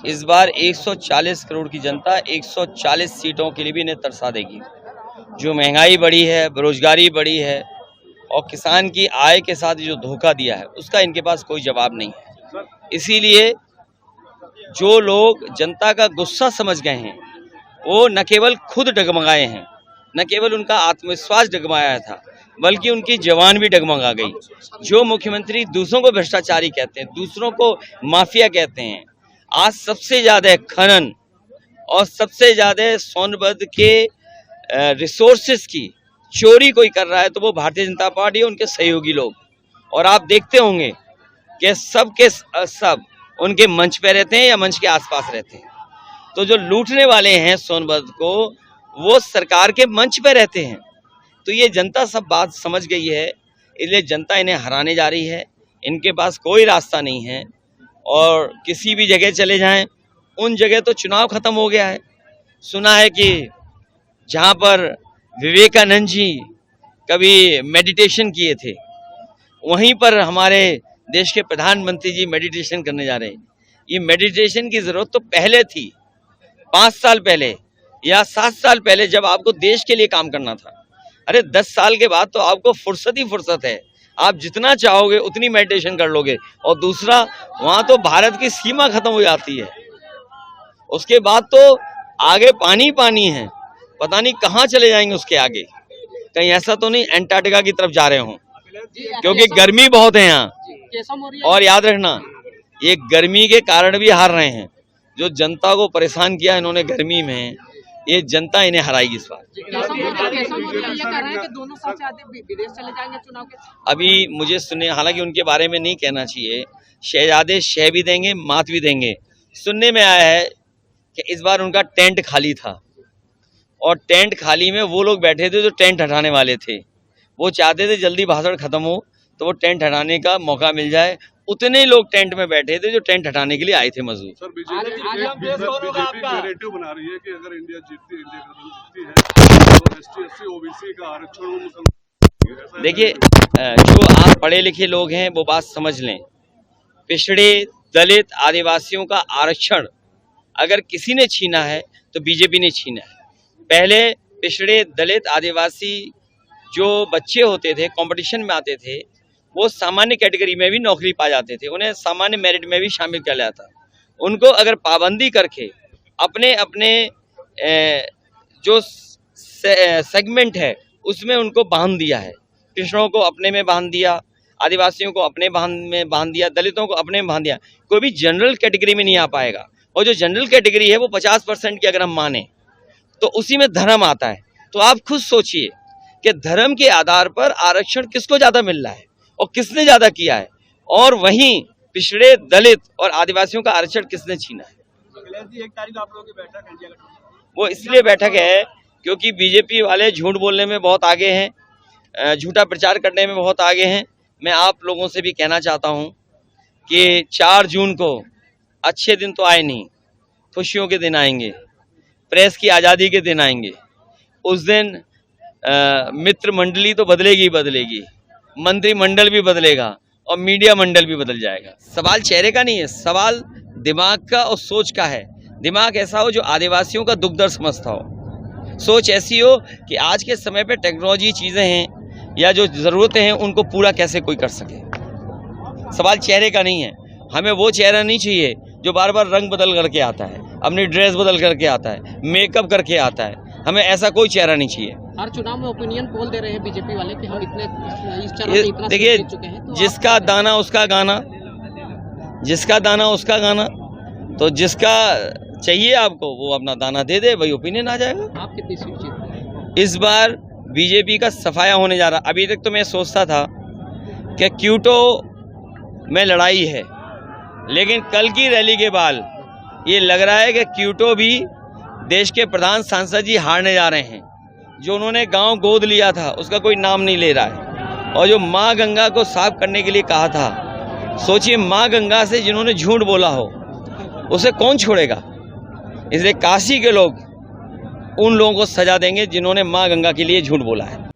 इस बार 140 करोड़ की जनता 140 सीटों के लिए भी इन्हें तरसा देगी। जो महंगाई बढ़ी है, बेरोजगारी बढ़ी है और किसान की आय के साथ जो धोखा दिया है उसका इनके पास कोई जवाब नहीं है। इसीलिए जो लोग जनता का गुस्सा समझ गए हैं वो न केवल खुद डगमगाए हैं, न केवल उनका आत्मविश्वास डगमगाया था, बल्कि उनकी जवान भी डगमगा गई। जो मुख्यमंत्री दूसरों को भ्रष्टाचारी कहते हैं, दूसरों को माफिया कहते हैं, आज सबसे ज्यादा खनन और सबसे ज्यादा सोनभद्र के रिसोर्सेज की चोरी कोई कर रहा है तो वो भारतीय जनता पार्टी और उनके सहयोगी लोग। और आप देखते होंगे कि सब के सब उनके मंच पे रहते हैं या मंच के आसपास रहते हैं। तो जो लूटने वाले हैं सोनभद्र को वो सरकार के मंच पे रहते हैं। तो ये जनता सब बात समझ गई है, इसलिए जनता इन्हें हराने जा रही है। इनके पास कोई रास्ता नहीं है और किसी भी जगह चले जाएं उन जगह तो चुनाव खत्म हो गया है। सुना है कि जहां पर विवेकानंद जी कभी मेडिटेशन किए थे वहीं पर हमारे देश के प्रधानमंत्री जी मेडिटेशन करने जा रहे हैं। ये मेडिटेशन की जरूरत तो पहले थी, 5 साल पहले या 7 साल पहले, जब आपको देश के लिए काम करना था। अरे 10 साल के बाद तो आपको फुर्सत ही फुर्सत है, आप जितना चाहोगे उतनी मेडिटेशन कर लोगे। और दूसरा, वहां तो भारत की सीमा खत्म हो जाती है, उसके बाद तो आगे पानी पानी है, पता नहीं कहाँ चले जाएंगे उसके आगे। कहीं ऐसा तो नहीं अंटार्कटिका की तरफ जा रहे हो, क्योंकि गर्मी बहुत है यहाँ। और याद रखना, ये गर्मी के कारण भी हार रहे हैं। जो जनता को परेशान किया इन्होंने गर्मी में, ये जनता इन्हें हराएगी इस बार। अभी मुझे सुनने, हालांकि उनके बारे में नहीं कहना चाहिए, शहजादे शह भी देंगे, मात भी देंगे। सुनने में आया है कि इस बार उनका टेंट खाली था और टेंट खाली में वो लोग बैठे थे जो टेंट हटाने वाले थे। वो चाहते थे जल्दी भाषण खत्म हो तो वो टेंट हटाने का मौका मिल जाए। उतने लोग टेंट में बैठे थे जो टेंट हटाने के लिए आए थे मजदूर। सर, बीजेपी नैरेटिव बना रही है कि अगर इंडिया जीतती है तो ST/SC OBC का आरक्षण। देखिए, जो आप पढ़े लिखे लोग हैं वो बात समझ लें, पिछड़े दलित आदिवासियों का आरक्षण अगर किसी ने छीना है तो बीजेपी ने छीना है। पहले पिछड़े दलित आदिवासी जो बच्चे होते थे, कंपटीशन में आते थे, वो सामान्य कैटेगरी में भी नौकरी पा जाते थे, उन्हें सामान्य मेरिट में भी शामिल किया जाता। उनको अगर पाबंदी करके अपने अपने जो सेगमेंट है उसमें उनको बांध दिया है। पिछड़ों को अपने में बांध दिया, आदिवासियों को अपने में बांध दिया, दलितों को अपने में बांध दिया। कोई भी जनरल कैटेगरी में नहीं आ पाएगा। और जो जनरल कैटेगरी है वो 50% की अगर हम माने तो उसी में धर्म आता है। तो आप खुद सोचिए कि धर्म के आधार पर आरक्षण किसको ज्यादा मिल रहा है और किसने ज्यादा किया है, और वहीं पिछड़े दलित और आदिवासियों का आरक्षण किसने छीना है। 1 तारीख आप लोगों की बैठक, वो इसलिए बैठक है क्योंकि बीजेपी वाले झूठ बोलने में बहुत आगे हैं, झूठा प्रचार करने में बहुत आगे हैं। मैं आप लोगों से भी कहना चाहता हूं कि 4 जून को अच्छे दिन तो आए नहीं, खुशियों के दिन आएंगे, प्रेस की आज़ादी के दिन आएंगे। उस दिन मित्र मंडली तो बदलेगी ही बदलेगी, मंत्रिमंडल भी बदलेगा और मीडिया मंडल भी बदल जाएगा। सवाल चेहरे का नहीं है, सवाल दिमाग का और सोच का है। दिमाग ऐसा हो जो आदिवासियों का दुख दर्द समझता हो, सोच ऐसी हो कि आज के समय पे टेक्नोलॉजी चीज़ें हैं या जो ज़रूरतें हैं उनको पूरा कैसे कोई कर सके। सवाल चेहरे का नहीं है। हमें वो चेहरा नहीं चाहिए जो बार बार रंग बदल करके आता है, अपनी ड्रेस बदल करके आता है, मेकअप करके आता है। हमें ऐसा कोई चेहरा नहीं चाहिए। हर चुनाव में ओपिनियन पोल दे रहे हैं बीजेपी वाले कि हम इतने इस चरण में इतना देखिए, चुके हैं। तो जिसका दाना उसका गाना, जिसका दाना उसका गाना। तो जिसका चाहिए आपको वो अपना दाना दे दे, वही ओपिनियन आ जाएगा। आप कितनी सीट जीत रहे हैं? इस बार बीजेपी का सफाया होने जा रहा। अभी तक तो मैं सोचता था कि क्यूटो में लड़ाई है, लेकिन कल की रैली के बाद ये लग रहा है कि क्यूटो भी देश के प्रधान सांसद जी हारने जा रहे हैं। जो उन्होंने गांव गोद लिया था उसका कोई नाम नहीं ले रहा है, और जो माँ गंगा को साफ करने के लिए कहा था, सोचिए माँ गंगा से जिन्होंने झूठ बोला हो उसे कौन छोड़ेगा। इसलिए काशी के लोग उन लोगों को सजा देंगे जिन्होंने माँ गंगा के लिए झूठ बोला है।